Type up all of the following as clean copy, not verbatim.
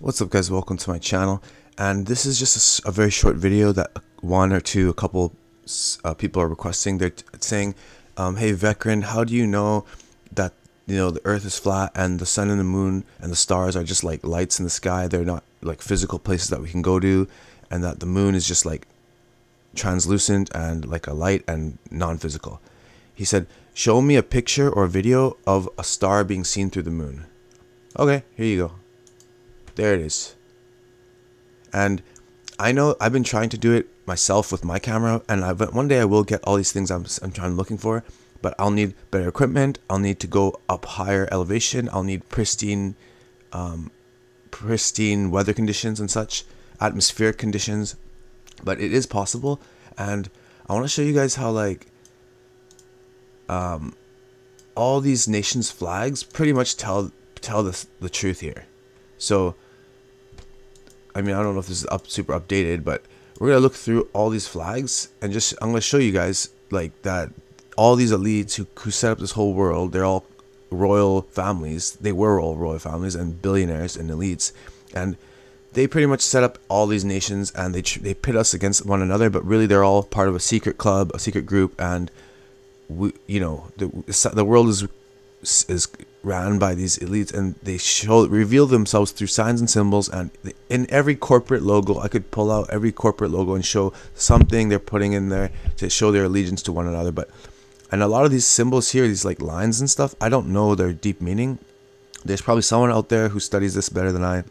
What's up, guys? Welcome to my channel, and this is just a very short video that a couple people are requesting. They're saying, hey Vekran, how do you know that the earth is flat and the sun and the moon and the stars are just like lights in the sky? They're not like physical places that we can go to, and that the moon is just like translucent and like a light and non-physical. He said, show me a picture or a video of a star being seen through the moon. Okay, here you go. There it is. And I know I've been trying to do it myself with my camera, and one day I will get all these things I'm looking for, but I'll need better equipment. I'll need to go up higher elevation. I'll need pristine weather conditions and such, atmospheric conditions. But it is possible, and I want to show you guys how like all these nations' flags pretty much tell the truth here. So I mean, I don't know if this is super updated, but we're gonna look through all these flags and I'm gonna show you guys like that all these elites who set up this whole world, they're all royal families. They were all royal families and billionaires and elites, and they pretty much set up all these nations, and they pit us against one another. But really, they're all part of a secret club, a secret group, and the world is ran by these elites, and they reveal themselves through signs and symbols. And in every corporate logo, I could pull out every corporate logo and show something they're putting in there to show their allegiance to one another. And a lot of these symbols here, these like lines and stuff, I don't know their deep meaning. There's probably someone out there who studies this better than I,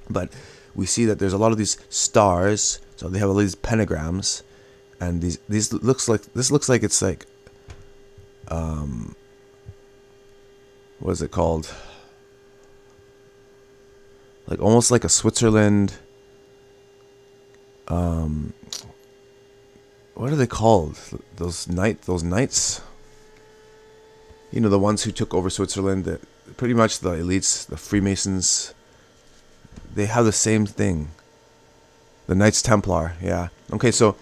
but we see that there's a lot of these stars. So they have all these pentagrams, and this looks like it's like what is it called? Like almost like a Switzerland. What are they called? Those knights. You know, the ones who took over Switzerland. Pretty much the elites, the Freemasons. They have the same thing. The Knights Templar. Yeah. Okay, so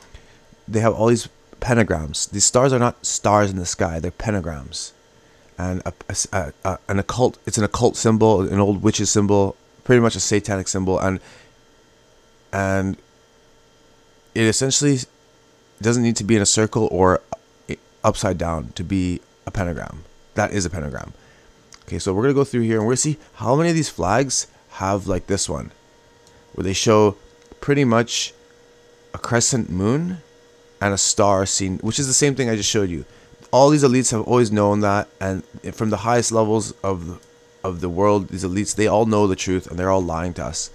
they have all these pentagrams. These stars are not stars in the sky. They're pentagrams. And an occult, it's an occult symbol, an old witch's symbol, pretty much a satanic symbol, and it essentially doesn't need to be in a circle or upside down to be a pentagram. That is a pentagram. Okay, so we're gonna go through here and we're gonna see how many of these flags have like this one, where they show pretty much a crescent moon and a star seen, which is the same thing I just showed you. All these elites have always known that, and from the highest levels of the world, these elites, they all know the truth, and they're all lying to us,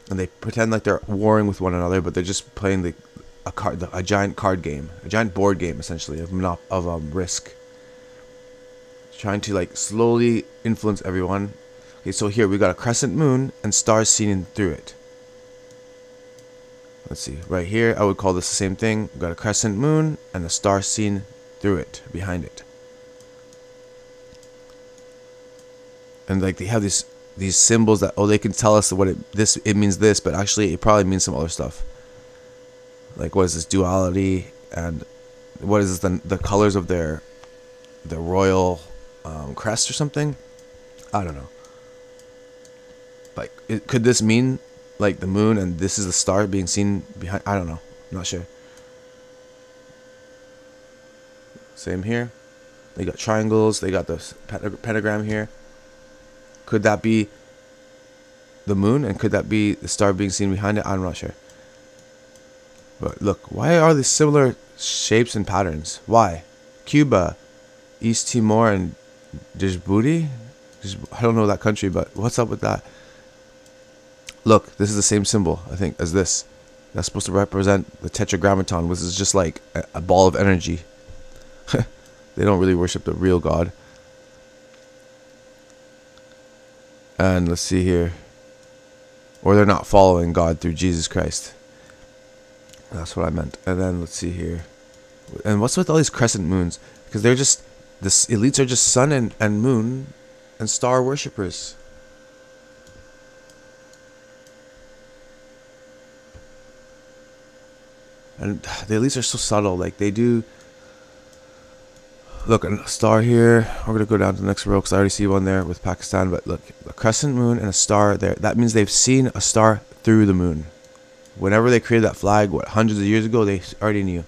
and they pretend like they're warring with one another, but they're just playing a giant card game, a giant board game, essentially of Risk, trying to like slowly influence everyone. Okay, so here we got a crescent moon and stars seen through it. Let's see, right here I would call this the same thing. We got a crescent moon and a star seen through it, behind it. And like they have these symbols that, oh, they can tell us what it means this, but actually it probably means some other stuff. Like, what is this duality, and what is this, the colors of their royal crest or something? I don't know. Like, could this mean like the moon and this is the star being seen behind? I don't know. I'm not sure. Same here. They got triangles. They got the pentagram here. Could that be the moon? And could that be the star being seen behind it? I'm not sure. But look, why are these similar shapes and patterns? Why? Cuba, East Timor, and Djibouti? I don't know that country, but what's up with that? Look, this is the same symbol, I think, as this. That's supposed to represent the tetragrammaton, which is just like a ball of energy. They don't really worship the real God. And let's see here. Or they're not following God through Jesus Christ. That's what I meant. And then let's see here. And what's with all these crescent moons? Because they're just, this elites are just sun and moon and star worshippers. And the elites are so subtle. Like they do. Look, a star here. We're gonna go down to the next row because I already see one there with Pakistan. But look, a crescent moon and a star there. That means they've seen a star through the moon. Whenever they created that flag, what, hundreds of years ago, they already knew.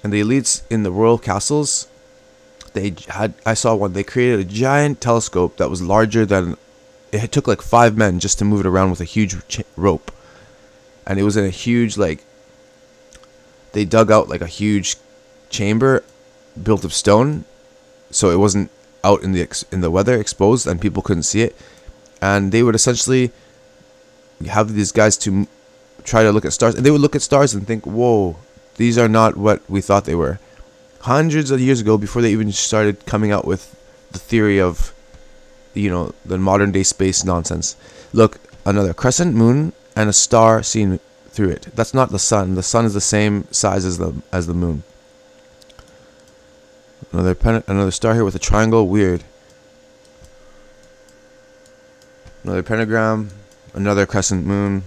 And the elites in the royal castles, I saw one. They created a giant telescope that was larger than. It took like 5 men just to move it around with a huge rope, and it was in a huge like. They dug out like a huge chamber built of stone, so it wasn't out in the weather exposed and people couldn't see it. And they would essentially have these guys to try to look at stars, and they would look at stars and think, whoa, these are not what we thought they were. Hundreds of years ago, before they even started coming out with the theory of, the modern day space nonsense. Look, another crescent moon and a star seen through it. That's not the sun. The sun is the same size as the moon. Another star here with a triangle. Weird. Another pentagram. Another crescent moon.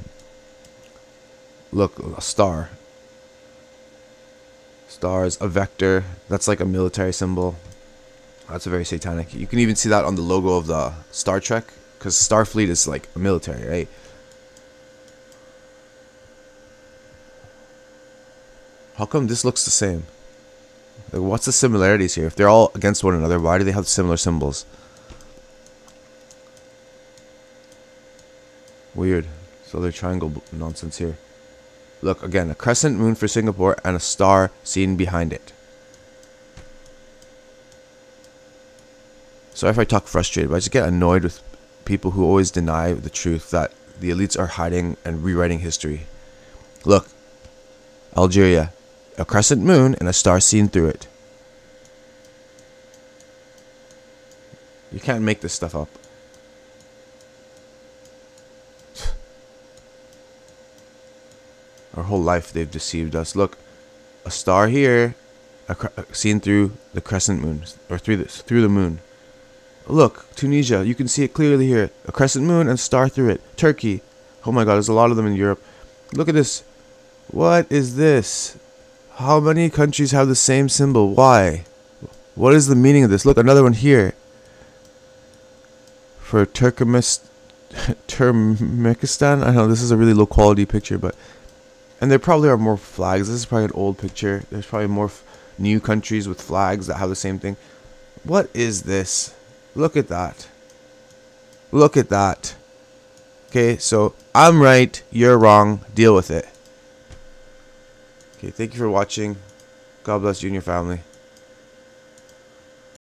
Look, a star. Stars, a vector. That's like a military symbol. That's a very satanic. You can even see that on the logo of the Star Trek, because Starfleet is like a military, right? How come this looks the same? Like, what's the similarities here? If they're all against one another, why do they have similar symbols? Weird. So they're triangle nonsense here. Look, again, a crescent moon for Singapore and a star seen behind it. Sorry if I talk frustrated, but I just get annoyed with people who always deny the truth that the elites are hiding and rewriting history. Look, Algeria, a crescent moon and a star seen through it. You can't make this stuff up. Our whole life they've deceived us. Look, a star here, seen through the crescent moon, or through the moon. Look, Tunisia, you can see it clearly here. A crescent moon and a star through it. Turkey. Oh my god, there's a lot of them in Europe. Look at this. What is this? How many countries have the same symbol? Why? What is the meaning of this? Look, another one here. For Turkmenistan. I know this is a really low quality picture, but... And there probably are more flags. This is probably an old picture. There's probably more new countries with flags that have the same thing. What is this? Look at that. Look at that. Okay, so I'm right, you're wrong. Deal with it. Okay, thank you for watching. God bless you and your family.